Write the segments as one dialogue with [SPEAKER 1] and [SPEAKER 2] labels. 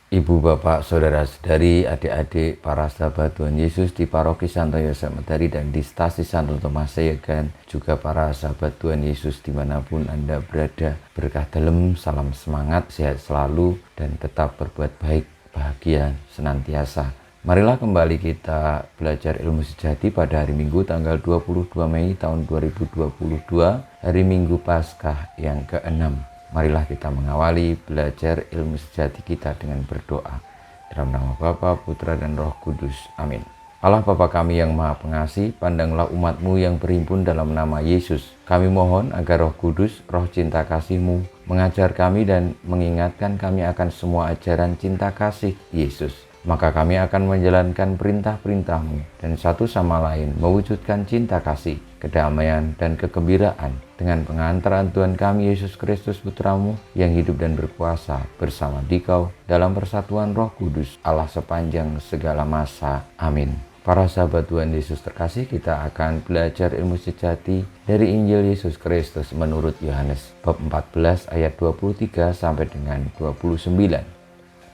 [SPEAKER 1] Ibu, bapak, saudara-saudari, adik-adik, para sahabat Tuhan Yesus di Paroki Santo Yosef Medari dan di Stasi Santo Tomas Seyegan, juga para sahabat Tuhan Yesus dimanapun Anda berada. Berkah dalam, salam semangat, sehat selalu, dan tetap berbuat baik, bahagia senantiasa. Marilah kembali kita belajar ilmu sejati pada hari Minggu tanggal 22 Mei tahun 2022, hari Minggu Paskah yang ke-6. Marilah kita mengawali belajar ilmu sejati kita dengan berdoa. Dalam nama Bapa, Putra, dan Roh Kudus. Amin. Allah Bapa kami yang Maha Pengasih, pandanglah umat-Mu yang berhimpun dalam nama Yesus. Kami mohon agar Roh Kudus, Roh cinta kasih-Mu, mengajar kami dan mengingatkan kami akan semua ajaran cinta kasih Yesus. Maka kami akan menjalankan perintah-perintah-Mu dan satu sama lain mewujudkan cinta kasih, kedamaian, dan kegembiraan dengan pengantaran Tuhan kami Yesus Kristus Putra-Mu yang hidup dan berkuasa bersama Dikau dalam persatuan Roh Kudus Allah sepanjang segala masa. Amin. Para sahabat Tuhan Yesus terkasih, kita akan belajar ilmu sejati dari Injil Yesus Kristus menurut Yohanes bab 14 ayat 23 sampai dengan 29.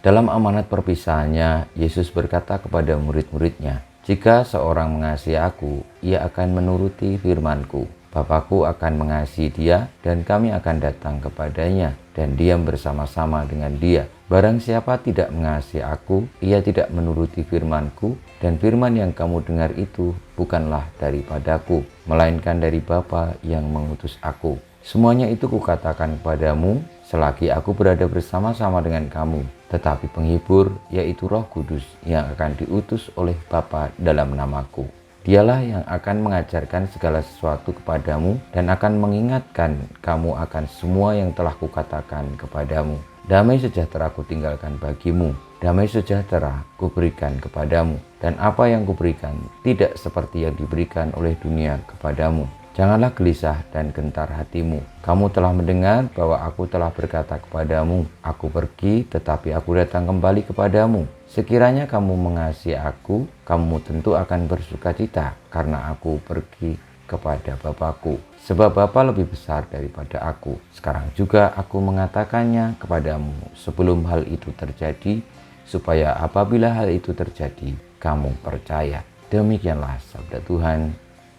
[SPEAKER 1] Dalam amanat perpisahannya, Yesus berkata kepada murid-muridnya, "Jika seorang mengasihi aku, ia akan menuruti firman-Ku. Bapa-Ku akan mengasihi dia, dan kami akan datang kepadanya, dan diam bersama-sama dengan dia. Barang siapa tidak mengasihi aku, ia tidak menuruti firman-Ku, dan firman yang kamu dengar itu bukanlah daripadaku, melainkan dari Bapa yang mengutus aku. Semuanya itu kukatakan kepadamu, selagi aku berada bersama-sama dengan kamu. Tetapi penghibur, yaitu Roh Kudus, yang akan diutus oleh Bapa dalam namaku. Dialah yang akan mengajarkan segala sesuatu kepadamu dan akan mengingatkan kamu akan semua yang telah kukatakan kepadamu. Damai sejahtera kutinggalkan bagimu, damai sejahtera kuberikan kepadamu, dan apa yang kuberikan tidak seperti yang diberikan oleh dunia kepadamu. Janganlah gelisah dan gentar hatimu. Kamu telah mendengar bahwa aku telah berkata kepadamu, aku pergi tetapi aku datang kembali kepadamu. Sekiranya kamu mengasihi aku, kamu tentu akan bersukacita karena aku pergi kepada Bapa-Ku. Sebab Bapa lebih besar daripada aku. Sekarang juga aku mengatakannya kepadamu sebelum hal itu terjadi, supaya apabila hal itu terjadi, kamu percaya." Demikianlah sabda Tuhan.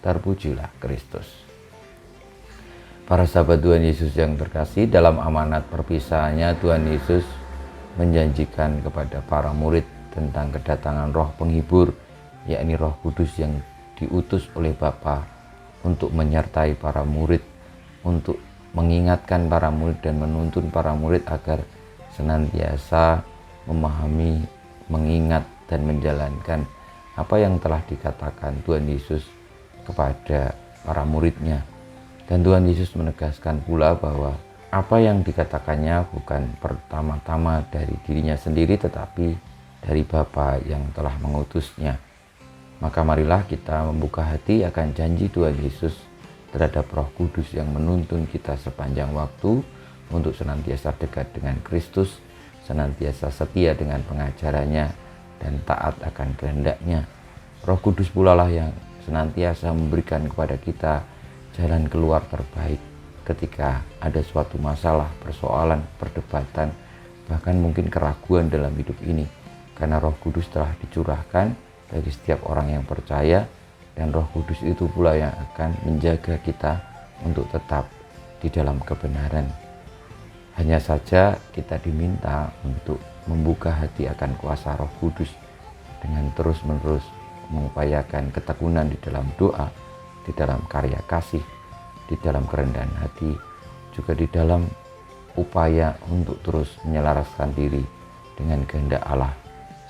[SPEAKER 1] Terpujilah Kristus. Para sahabat Tuhan Yesus yang terkasih, dalam amanat perpisahannya Tuhan Yesus menjanjikan kepada para murid tentang kedatangan Roh Penghibur, yakni Roh Kudus yang diutus oleh Bapa untuk menyertai para murid, untuk mengingatkan para murid dan menuntun para murid agar senantiasa memahami, mengingat, dan menjalankan apa yang telah dikatakan Tuhan Yesus kepada para muridnya. Dan Tuhan Yesus menegaskan pula bahwa apa yang dikatakannya bukan pertama-tama dari dirinya sendiri, tetapi dari Bapa yang telah mengutusnya. Maka marilah kita membuka hati akan janji Tuhan Yesus terhadap Roh Kudus yang menuntun kita sepanjang waktu untuk senantiasa dekat dengan Kristus, senantiasa setia dengan pengajarannya, dan taat akan kehendaknya. Roh Kudus pula lah yang senantiasa memberikan kepada kita jalan keluar terbaik ketika ada suatu masalah, persoalan, perdebatan, bahkan mungkin keraguan dalam hidup ini. Karena Roh Kudus telah dicurahkan bagi setiap orang yang percaya, dan Roh Kudus itu pula yang akan menjaga kita untuk tetap di dalam kebenaran. Hanya saja kita diminta untuk membuka hati akan kuasa Roh Kudus dengan terus-menerus mengupayakan ketekunan di dalam doa, di dalam karya kasih, di dalam kerendahan hati, juga di dalam upaya untuk terus menyelaraskan diri dengan kehendak Allah,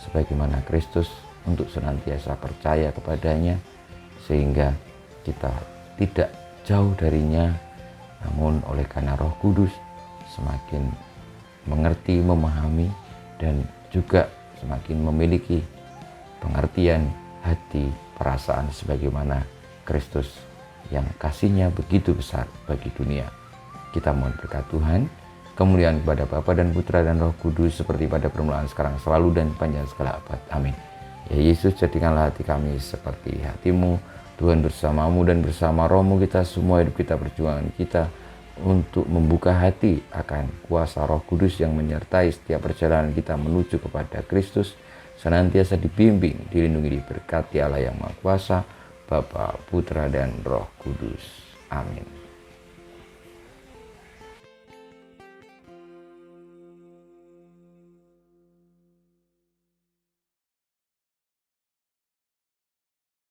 [SPEAKER 1] sebagaimana Kristus, untuk senantiasa percaya kepadanya, sehingga kita tidak jauh darinya, namun oleh karena Roh Kudus semakin mengerti, memahami, dan juga semakin memiliki pengertian hati, perasaan sebagaimana Kristus yang kasihnya begitu besar bagi dunia. Kita mohon berkat Tuhan, kemuliaan kepada Bapa dan Putra dan Roh Kudus, seperti pada permulaan, sekarang, selalu, dan panjang segala abad. Amin. Ya Yesus, jadikanlah hati kami seperti hati-Mu. Tuhan bersamamu dan bersama rohmu kita semua, hidup kita, perjuangan kita, untuk membuka hati akan kuasa Roh Kudus yang menyertai setiap perjalanan kita menuju kepada Kristus, senantiasa dibimbing, dilindungi, diberkati Allah yang Maha Kuasa, Bapa, Putra, dan Roh Kudus. Amin.